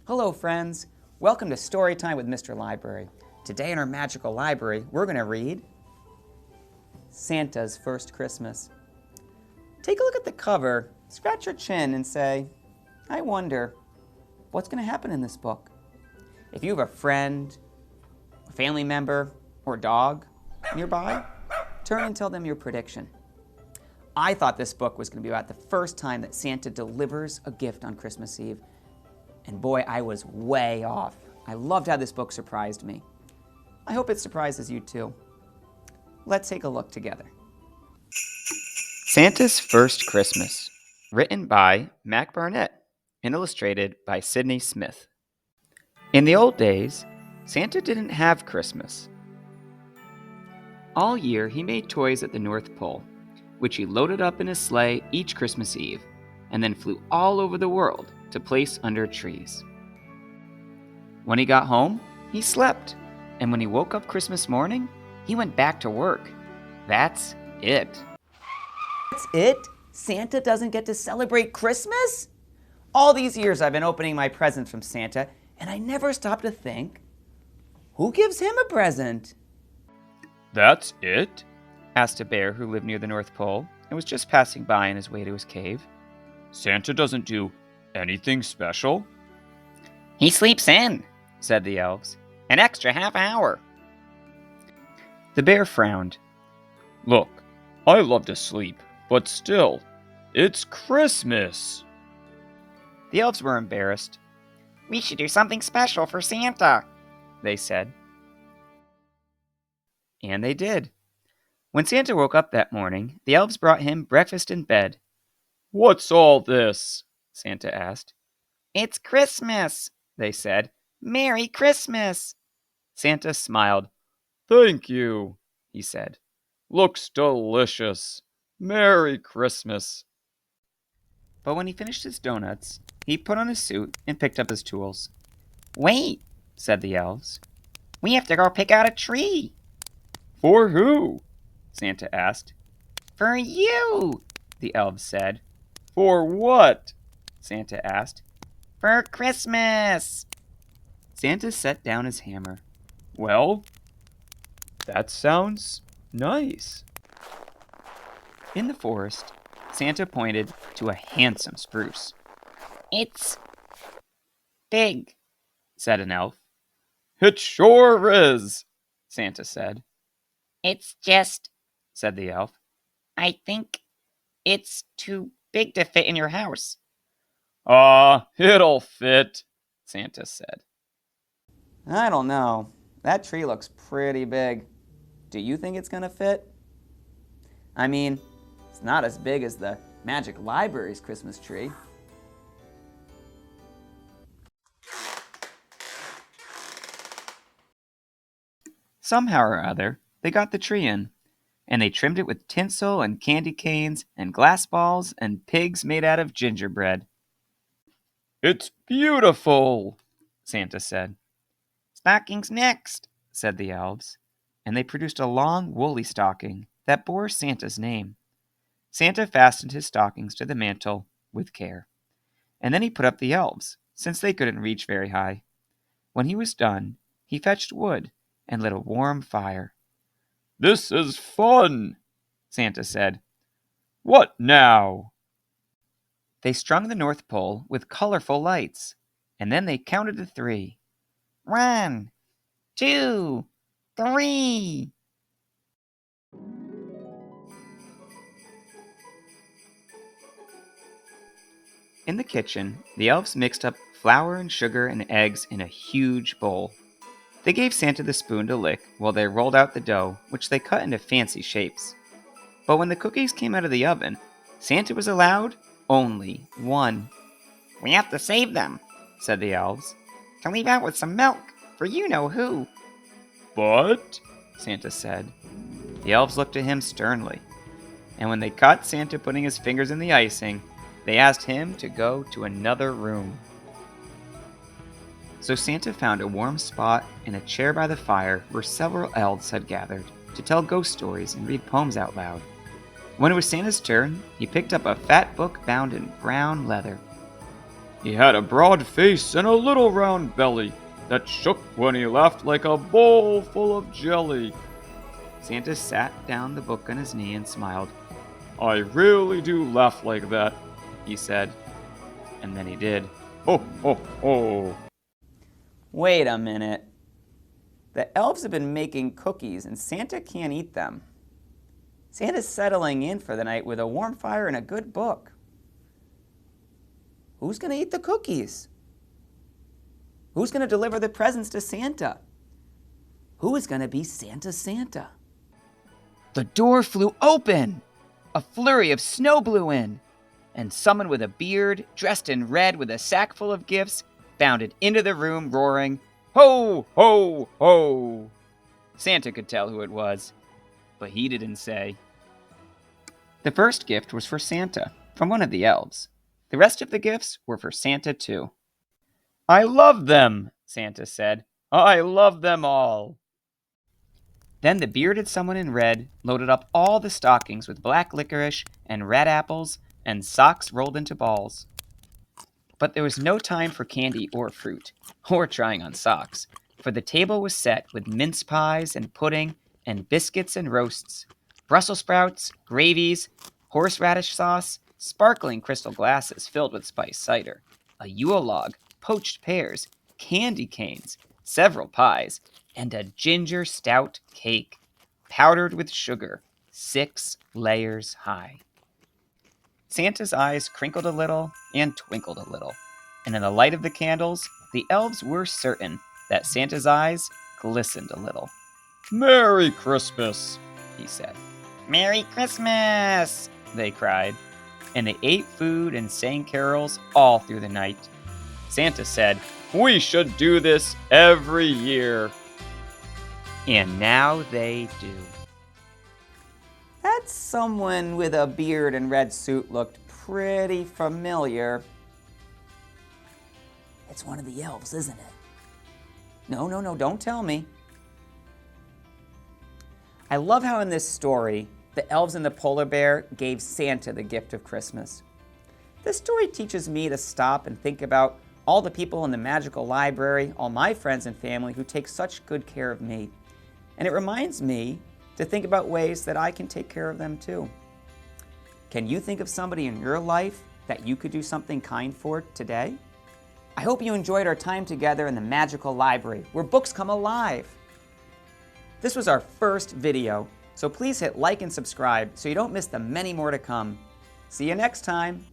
Hello friends, welcome to Storytime with Mr. Library. Today in our magical library, we're going to read Santa's First Christmas. Take a look at the cover, scratch your chin and say, I wonder, what's going to happen in this book? If you have a friend, a family member, or dog nearby, turn and tell them your prediction. I thought this book was going to be about the first time that Santa delivers a gift on Christmas Eve. And boy, I was way off. I loved how this book surprised me. I hope it surprises you too. Let's take a look together. Santa's First Christmas, written by Mac Barnett and illustrated by Sydney Smith. In the old days, Santa didn't have Christmas. All year, he made toys at the North Pole, which he loaded up in his sleigh each Christmas Eve, and then flew all over the world to place under trees. When he got home, he slept, and when he woke up Christmas morning, he went back to work. That's it. That's it? Santa doesn't get to celebrate Christmas? All these years I've been opening my presents from Santa, and I never stopped to think, who gives him a present? That's it? Asked a bear who lived near the North Pole and was just passing by on his way to his cave. Santa doesn't do anything special? He sleeps in, said the elves. An extra half hour. The bear frowned. Look, I love to sleep, but still, it's Christmas. The elves were embarrassed. We should do something special for Santa, they said. And they did. When Santa woke up that morning, the elves brought him breakfast in bed. What's all this? Santa asked. It's Christmas, they said. Merry Christmas. Santa smiled. Thank you, he said. Looks delicious. Merry Christmas. But when he finished his donuts, he put on his suit and picked up his tools. Wait, said the elves. We have to go pick out a tree. For who? Santa asked. For you, the elves said. For what? Santa asked. For Christmas. Santa set down his hammer. Well, that sounds nice. In the forest, Santa pointed to a handsome spruce. It's big, said an elf. It sure is, Santa said. It's just, said the elf. I think it's too big to fit in your house. It'll fit, Santa said. I don't know. That tree looks pretty big. Do you think it's gonna fit? I mean, it's not as big as the Magic Library's Christmas tree. Somehow or other, they got the tree in, and they trimmed it with tinsel and candy canes and glass balls and pigs made out of gingerbread. It's beautiful, Santa said. Stockings next, said the elves, and they produced a long woolly stocking that bore Santa's name. Santa fastened his stockings to the mantle with care, and then he put up the elves, since they couldn't reach very high. When he was done, he fetched wood and lit a warm fire. This is fun, Santa said. What now? They strung the North Pole with colorful lights, and then they counted to 3. 1, 2, 3. In the kitchen, the elves mixed up flour and sugar and eggs in a huge bowl. They gave Santa the spoon to lick while they rolled out the dough, which they cut into fancy shapes. But when the cookies came out of the oven, Santa was allowed only 1. We have to save them, said the elves. to leave out with some milk for you-know-who. But, Santa said. The elves looked at him sternly, and when they caught Santa putting his fingers in the icing, they asked him to go to another room. So Santa found a warm spot in a chair by the fire where several elves had gathered to tell ghost stories and read poems out loud. When it was Santa's turn, he picked up a fat book bound in brown leather. He had a broad face and a little round belly that shook when he laughed like a bowl full of jelly. Santa sat down the book on his knee and smiled. I really do laugh like that, He said, and then he did. ho ho ho. Wait a minute. The elves have been making cookies and Santa can't eat them. Santa's settling in for the night with a warm fire and a good book. Who's going to eat the cookies? Who's going to deliver the presents to Santa? Who is going to be Santa's Santa? The door flew open. A flurry of snow blew in, and someone with a beard, dressed in red with a sack full of gifts, bounded into the room roaring, "Ho, ho, ho!" Santa could tell who it was, but he didn't say. The first gift was for Santa, from one of the elves. The rest of the gifts were for Santa, too. I love them, Santa said. I love them all. Then the bearded someone in red loaded up all the stockings with black licorice and red apples and socks rolled into balls. But there was no time for candy or fruit, or trying on socks, for the table was set with mince pies and pudding and biscuits and roasts, Brussels sprouts, gravies, horseradish sauce, sparkling crystal glasses filled with spiced cider, a Yule log, poached pears, candy canes, several pies, and a ginger stout cake, powdered with sugar, 6 layers high. Santa's eyes crinkled a little and twinkled a little, and in the light of the candles, the elves were certain that Santa's eyes glistened a little. Merry Christmas, He said. Merry Christmas! They cried, and they ate food and sang carols all through the night. Santa said, we should do this every year. and now they do. That someone with a beard and red suit looked pretty familiar. It's one of the elves, isn't it? No, don't tell me. I love how in this story, the elves and the polar bear gave Santa the gift of Christmas. This story teaches me to stop and think about all the people in the magical library, all my friends and family who take such good care of me. And it reminds me to think about ways that I can take care of them too. Can you think of somebody in your life that you could do something kind for today? I hope you enjoyed our time together in the magical library, where books come alive. This was our first video, so please hit like and subscribe so you don't miss the many more to come. See you next time.